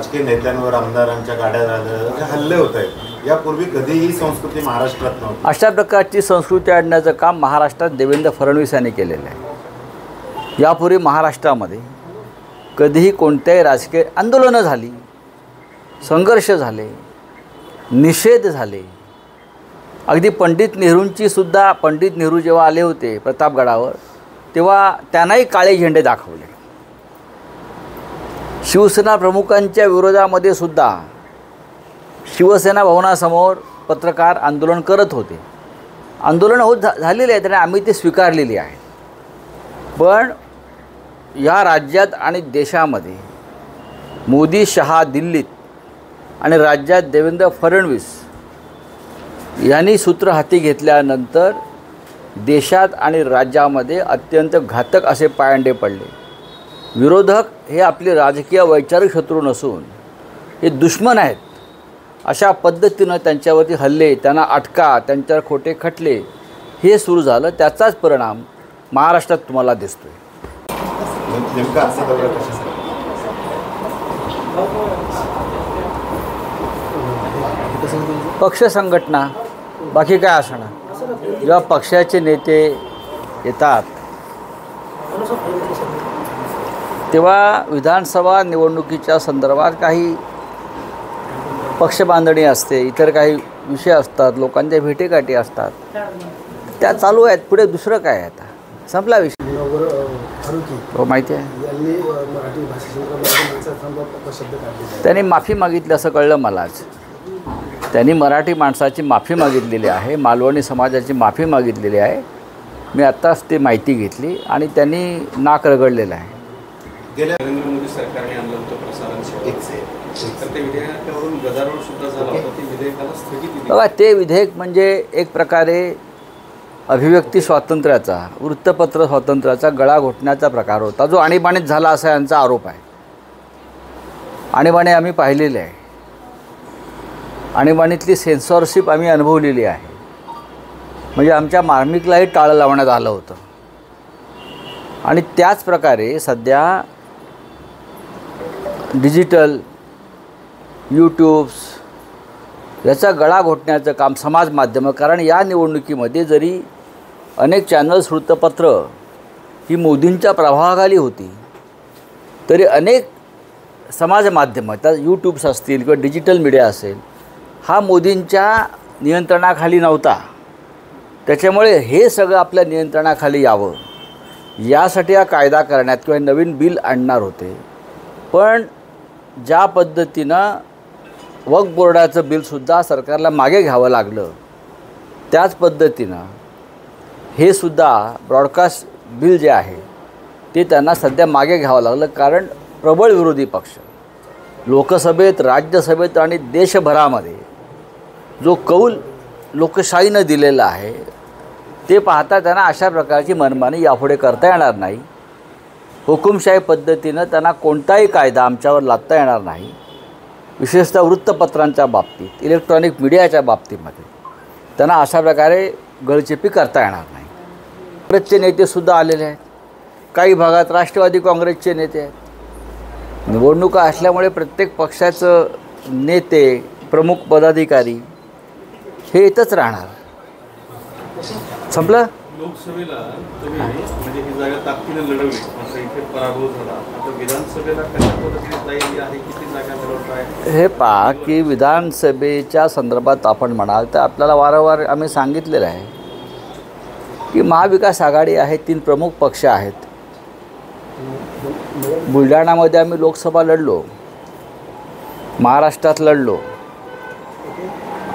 राजकीय नेत्यांवर आमदारांच्या गाड्या झाल्या हल्ले होत आहेत, यापूर्वी कधीही संस्कृती महाराष्ट्रात नव्हती। अशा प्रकारची संस्कृती आणण्याचं काम महाराष्ट्रात देवेंद्र फडणवीस यांनी केलेलं आहे। यापूर्वी महाराष्ट्रामध्ये कधीही कोणत्याही राजकीय आंदोलनं झाली, संघर्ष झाले, निषेध झाले। अगदी पंडित नेहरू जेव्हा आले होते प्रतापगडावर, तेव्हा त्यांनाही काळे झेंडे दाखवले। शिवसेना प्रमुखांच्या विरोधामध्ये सुद्धा शिवसेना भवनासमोर पत्रकार आंदोलन करत होते। आंदोलन झालेले आहेत आणि आम्ही ते स्वीकारलेली आहेत। पण या राज्यात आणि देशामध्ये मोदी शहा दिल्लीत आणि राज्यात देवेंद्र फडणवीस यांनी सूत्र हाती घेतल्यानंतर देशात आणि राज्यामध्ये अत्यंत घातक असे पायंडे पडले। विरोधक हे आपले राजकीय वैचारिक शत्रू नसून हे दुश्मन आहेत। अशा पद्धतीनं त्यांच्यावरती हल्ले, त्यांना अटका, त्यांच्यावर खोटे खटले हे सुरू झालं। त्याचाच परिणाम महाराष्ट्रात तुम्हाला दिसतोय। पक्ष संघटना बाकी काय असणार। जेव्हा पक्षाचे नेते येतात तेव्हा विधानसभा निवडणुकीच्या संदर्भात काही पक्षबांधणी असते, इतर काही विषय असतात, लोकांच्या भेटीगाठी असतात, त्या चालू आहेत। पुढे दुसरं काय आहे, आता संपला विषय। हो, माहिती आहे, त्यांनी माफी मागितली असं कळलं मला आज। त्यांनी मराठी माणसाची माफी मागितलेली आहे, मालवणी समाजाची माफी मागितलेली आहे। मी आत्ताच ती माहिती घेतली आणि त्यांनी नाक रगडलेलं आहे। गेल्या नरेंद्र मोदी सरकारने आणलं होतं प्रसारण, तर ते विधेयकावरून गदारोळ सुद्धा झाला होता। ते विधेयकाला स्थगिती दिली। बघा, ते विधेयक म्हणजे एक प्रकारे अभिव्यक्ती स्वातंत्र्याचा, वृत्तपत्र स्वातंत्र्याचा गळा घोटण्याचा प्रकार होता, जो आणीबाणीत झाला असा यांचा आरोप आहे। आणीबाणी आम्ही पाहिलेली आहे, आणीबाणीतली सेन्सॉरशिप आम्ही अनुभवलेली आहे। म्हणजे आमच्या मार्मिकलाही टाळं लावण्यात आलं होतं। आणि त्याच प्रकारे सध्या डिजिटल यूट्यूब्स याचा गळा घोटण्याचं काम समाज माध्यमं, कारण या निवडणुकीमध्ये जरी अनेक चॅनल्स, वृत्तपत्र ही मोदींच्या प्रभावाखाली होती, तरी अनेक समाज माध्यमं, त्या यूट्यूब्स असतील किंवा डिजिटल मीडिया असेल, हा मोदींच्या नियंत्रणाखाली नव्हता। त्याच्यामुळे हे सगळं आपल्या नियंत्रणाखाली यावं यासाठी हा कायदा करण्यात किंवा नवीन बिल आणणार होते। पण ज्या पद्धतीनं वक्फ बोर्डाचं बिलसुद्धा सरकारला मागे घ्यावं लागलं, त्याच पद्धतीनं हे सुद्धा ब्रॉडकास्ट बिल जे आहे ते त्यांना सध्या मागे घ्यावं लागलं। कारण प्रबळ विरोधी पक्ष लोकसभेत, राज्यसभेत आणि देशभरामध्ये जो कौल लोकशाहीनं दिलेला आहे ते पाहता त्यांना अशा प्रकारची मनमानी यापुढे करता येणार नाही। हुकुमशाही पद्धतीनं त्यांना कोणताही कायदा आमच्यावर लादता येणार नाही। विशेषतः वृत्तपत्रांच्या बाबतीत, इलेक्ट्रॉनिक मीडियाच्या बाबतीमध्ये त्यांना अशा प्रकारे गळचेपी करता येणार नाही। काँग्रेसचे नेतेसुद्धा आलेले आहेत, काही भागात राष्ट्रवादी काँग्रेसचे नेते आहेत। निवडणुका असल्यामुळे प्रत्येक पक्षाचं नेते, प्रमुख पदाधिकारी हे इथंच राहणार। संपलं। लोकसभेला तुम्ही म्हणजे ही जागा ताकदीने लढवली, मात्र इथे पराभव झाला। आता विधानसभेला कशा पद्धतीने तयारी आहे, किती जागा लढवताय? हे पहा की विधानसभेच्या संदर्भात आपण म्हणाल तर आपल्याला वारंवार आम्ही सांगितलेलं आहे की महाविकास आघाडी आहे, 3 प्रमुख पक्ष आहेत। बुलढाणामध्ये आम्ही लोकसभा लढलो, महाराष्ट्रात लढलो।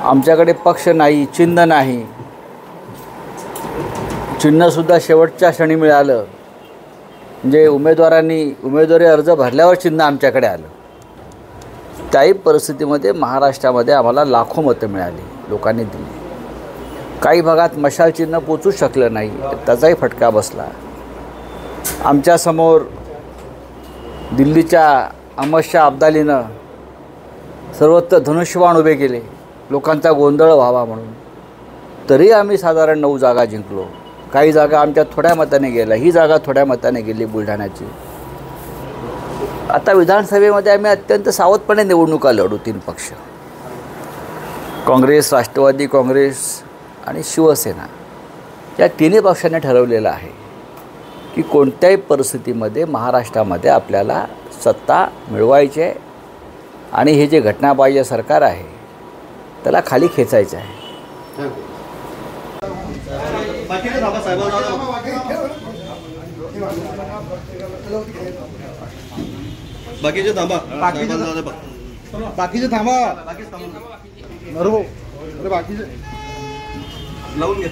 आमच्याकडे पक्ष नाही, चिन्ह नाही, चिन्हसुद्धा शेवटच्या क्षणी मिळालं। म्हणजे उमेदवारी अर्ज भरल्यावर चिन्ह आमच्याकडे आलं। त्याही परिस्थितीमध्ये महाराष्ट्रामध्ये आम्हाला लाखो मतं मिळाली, लोकांनी दिली। काही भागात मशाल चिन्ह पोचू शकलं नाही, त्याचाही फटका बसला। आमच्यासमोर दिल्लीच्या अहमद शाह अब्दालीनं सर्वत्र धनुष्यबाण उभे केले, लोकांचा गोंधळ व्हावा म्हणून। तरी आम्ही साधारण 9 जागा जिंकलो। काही जागा आमच्या थोड्या मताने गेल्या, ही जागा थोड्या मताने गेली बुलढाण्याची। आता विधानसभेमध्ये आम्ही अत्यंत सावधपणे निवडणुका लढू. 3 पक्ष, काँग्रेस, राष्ट्रवादी काँग्रेस आणि शिवसेना, या तिन्ही पक्षांनी ठरवलेलं आहे की कोणत्याही परिस्थितीमध्ये महाराष्ट्रामध्ये आपल्याला सत्ता मिळवायची आहे आणि हे जे घटनाबाह्य सरकार आहे त्याला खाली खेचायचं आहे. बाकीचे थांबा. बाकीचे थांबा. अरे बाकीचे लावून घे.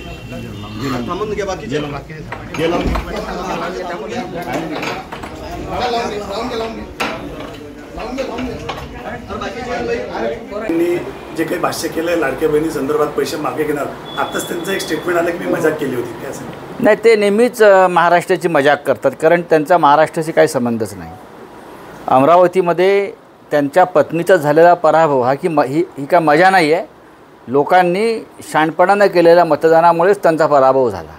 थांबून घ्या. बाकीचे त्यांनी जे काही भाष्य केलंय लाडक्या बहिणी संदर्भात पैसे मागे घेणार, आताच त्यांचं एक स्टेटमेंट आलं की मी मजाक केली होती. काय असं नाही, ते नेहमीच महाराष्ट्राची मजाक करतात, कारण त्यांचा महाराष्ट्राशी काही संबंधच नाही. अमरावतीमध्ये त्यांच्या पत्नीचा झालेला पराभव हा ही काय मजा नाही आहे. लोकांनी शाणपणानं केलेल्या मतदानामुळेच त्यांचा पराभव झाला.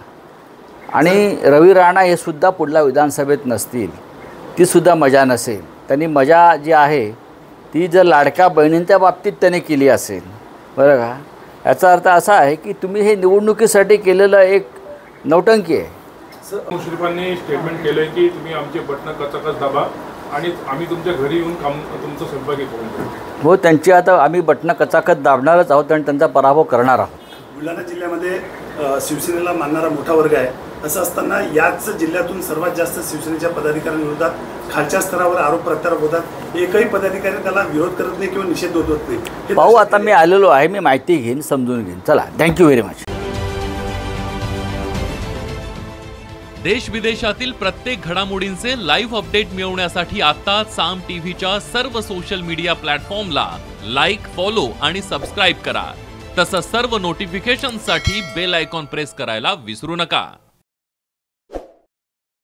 आणि रवी राणा हे सुद्धा पुढल्या विधानसभेत नसतील, तीसुद्धा मजा नसेल. त्यांनी मजा जी आहे ती जर लाडक्या बहिणींच्या बाबतीत त्याने केली असेल, बरं का, याचा अर्थ असा आहे की तुम्ही हे निवडणुकीसाठी केलेलं एक नौटंकी आहे. मुश्रीफांनी स्टेटमेंट केलं आहे की तुम्ही आमचे बटणं कचाकच दाबा आणि आम्ही तुमच्या घरी येऊन तुमचं सहभागी करून देऊ. हो, त्यांची आता आम्ही बटणं कचाकच दाबणारच आहोत आणि त्यांचा पराभव करणार आहोत. बुलढाणा जिल्ह्यामध्ये शिवसेनेला मानणारा मोठा वर्ग आहे. असं असताना याच जिल्ह्यातून सर्वात जास्त शिवसेनेच्या पदाधिकाऱ्यांविरोधात खालच्या स्तरावर आरोप प्रत्यारोप होतात. एकही पदाधिकारी त्याला विरोध करत नाही किंवा निषेध होत नाही. पाहू, आता मी आलेलो आहे, मी माहिती घेईन, समजून घेईन. चला, थँक्यू व्हेरी मच. देश विदेशातील प्रत्येक घडामोडींचे लाईव्ह अपडेट मिळवण्यासाठी आता साम टीव्हीच्या सर्व सोशल मीडिया प्लॅटफॉर्मला लाईक, फॉलो आणि सबस्क्राईब करा. तसंच सर्व नोटिफिकेशनसाठी बेल आयकॉन प्रेस करायला विसरू नका.